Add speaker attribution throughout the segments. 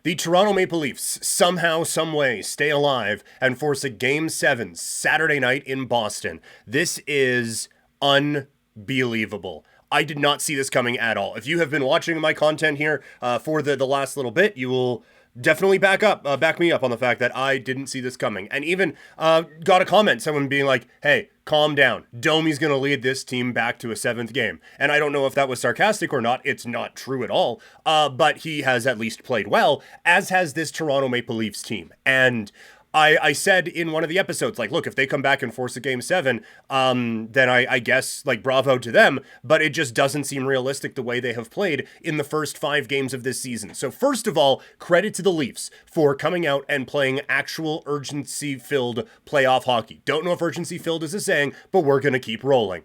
Speaker 1: The Toronto Maple Leafs somehow, someway stay alive and force a Game 7 Saturday night in Boston. This is unbelievable. I did not see this coming at all. If you have been watching my content here for the last little bit, you will definitely back me up on the fact that I didn't see this coming. And even got a comment, someone being like, hey, calm down. Domi's going to lead this team back to a 7th game. And I don't know if that was sarcastic or not. It's not true at all. But he has at least played well, as has this Toronto Maple Leafs team. And I said in one of the episodes, like, look, if they come back and force a Game 7, then I guess, like, bravo to them, but it just doesn't seem realistic the way they have played in the first 5 games of this season. So first of all, credit to the Leafs for coming out and playing actual urgency-filled playoff hockey. Don't know if urgency-filled is a saying, but we're going to keep rolling.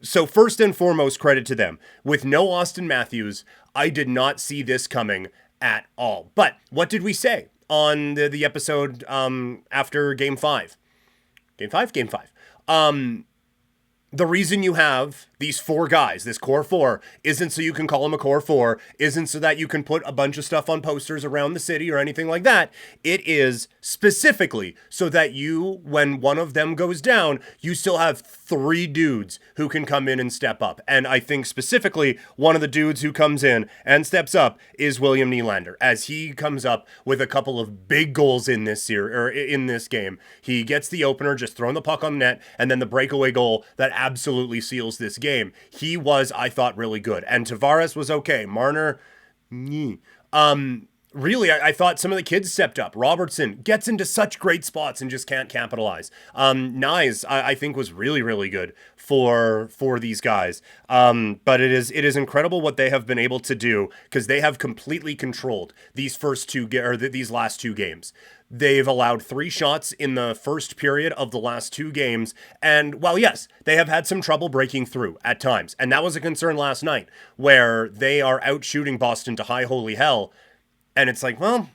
Speaker 1: So first and foremost, credit to them. With no Austin Matthews, I did not see this coming at all. But what did we say on the episode after Game 5? Game 5? Game 5. The reason you have these 4 guys, this core 4, isn't so you can call them a core 4, isn't so that you can put a bunch of stuff on posters around the city or anything like that. It is specifically so that you, when one of them goes down, you still have 3 dudes who can come in and step up. And I think specifically one of the dudes who comes in and steps up is William Nylander, as he comes up with a couple of big goals in this in this game. He gets the opener, just throwing the puck on net, and then the breakaway goal that absolutely seals this game. He was, I thought, really good. And Tavares was okay. Marner, really, I thought some of the kids stepped up. Robertson gets into such great spots and just can't capitalize. Nyes, I think, was really, really good for these guys. But it is incredible what they have been able to do, because they have completely controlled these these last 2 games. They've allowed 3 shots in the first period of the last 2 games. And while, yes, they have had some trouble breaking through at times, and that was a concern last night, where they are out shooting Boston to high holy hell. And it's like, well,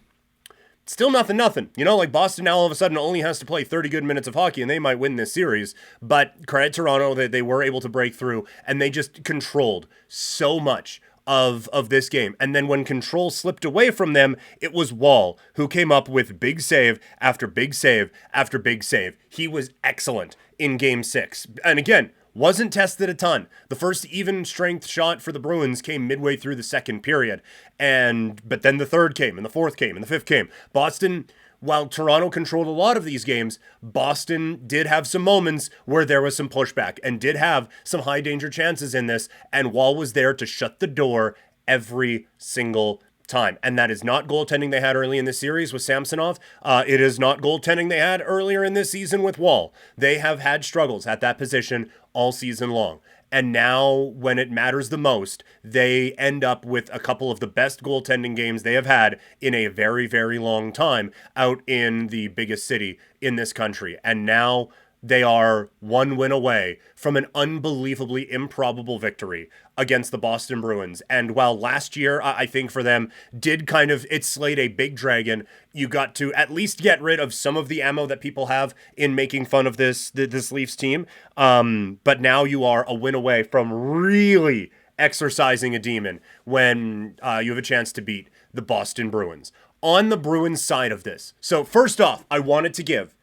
Speaker 1: still nothing. You know, like, Boston now all of a sudden only has to play 30 good minutes of hockey and they might win this series. But credit Toronto that they were able to break through, and they just controlled so much of this game. And then when control slipped away from them, it was Wall who came up with big save after big save after big save. He was excellent in Game 6. And again, wasn't tested a ton. The first even strength shot for the Bruins came midway through the second period. But then the third came, and the fourth came, and the fifth came. Boston, while Toronto controlled a lot of these games, Boston did have some moments where there was some pushback and did have some high danger chances in this, and Wall was there to shut the door every single time. And that is not goaltending they had early in the series with Samsonov. It is not goaltending they had earlier in this season with Wall. They have had struggles at that position all season long. And now, when it matters the most, they end up with a couple of the best goaltending games they have had in a very, very long time out in the biggest city in this country. And now they are 1 win away from an unbelievably improbable victory against the Boston Bruins. And while last year, I think for them, it slayed a big dragon, you got to at least get rid of some of the ammo that people have in making fun of this Leafs team. But now you are a win away from really exercising a demon when you have a chance to beat the Boston Bruins. On the Bruins side of this, so first off, I wanted to give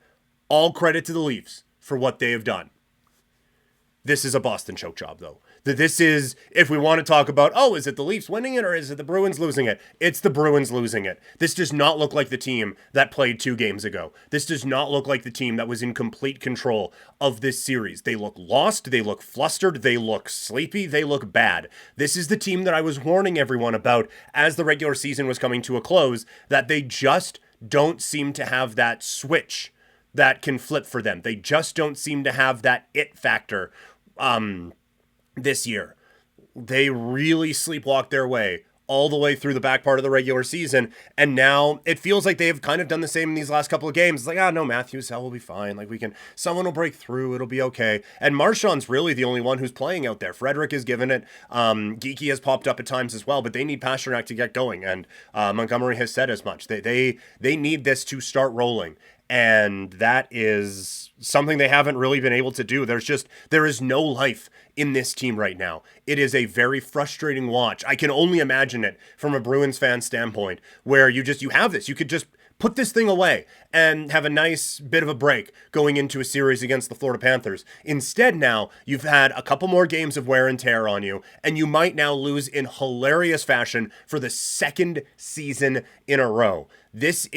Speaker 1: all credit to the Leafs for what they have done. This is a Boston choke job, though. This is, if we want to talk about, is it the Leafs winning it or is it the Bruins losing it? It's the Bruins losing it. This does not look like the team that played 2 games ago. This does not look like the team that was in complete control of this series. They look lost, they look flustered, they look sleepy, they look bad. This is the team that I was warning everyone about as the regular season was coming to a close, that they just don't seem to have that switch that can flip for them. They just don't seem to have that it factor this year. They really sleepwalked their way all the way through the back part of the regular season, and now it feels like they've kind of done the same in these last couple of games. It's like, no, Matthews, hell, will be fine. Like, someone will break through, it'll be okay. And Marchand's really the only one who's playing out there. Frederick is given it. Geeky has popped up at times as well, but they need Pasternak to get going, and Montgomery has said as much. They need this to start rolling. And that is something they haven't really been able to do. There is no life in this team right now. It is a very frustrating watch. I can only imagine it from a Bruins fan standpoint, where you have this. You could just put this thing away and have a nice bit of a break going into a series against the Florida Panthers. Instead, now you've had a couple more games of wear and tear on you, and you might now lose in hilarious fashion for the second season in a row. This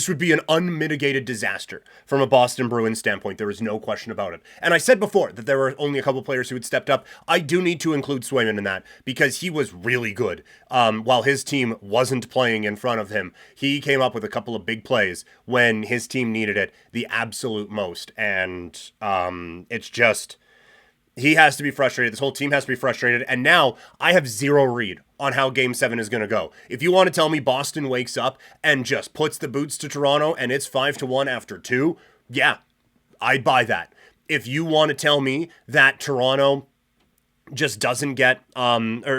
Speaker 1: would be an unmitigated disaster from a Boston Bruins standpoint. There is no question about it. And I said before that there were only a couple players who had stepped up. I do need to include Swayman in that because he was really good. While his team wasn't playing in front of him, he came up with a couple of big plays when his team needed it the absolute most. And it's just... he has to be frustrated. This whole team has to be frustrated. And now I have zero read on how Game 7 is going to go. If you want to tell me Boston wakes up and just puts the boots to Toronto and it's 5-1 after 2, yeah, I'd buy that. If you want to tell me that Toronto just doesn't get,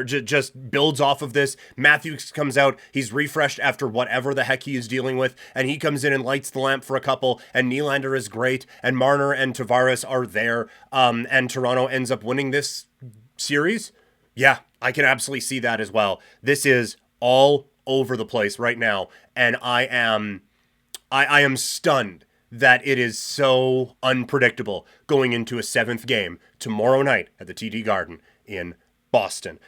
Speaker 1: just builds off of this. Matthews comes out, he's refreshed after whatever the heck he is dealing with, and he comes in and lights the lamp for a couple, and Nylander is great, and Marner and Tavares are there, and Toronto ends up winning this series. Yeah, I can absolutely see that as well. This is all over the place right now, and I am stunned that it is so unpredictable going into a 7th game tomorrow night at the TD Garden in Boston.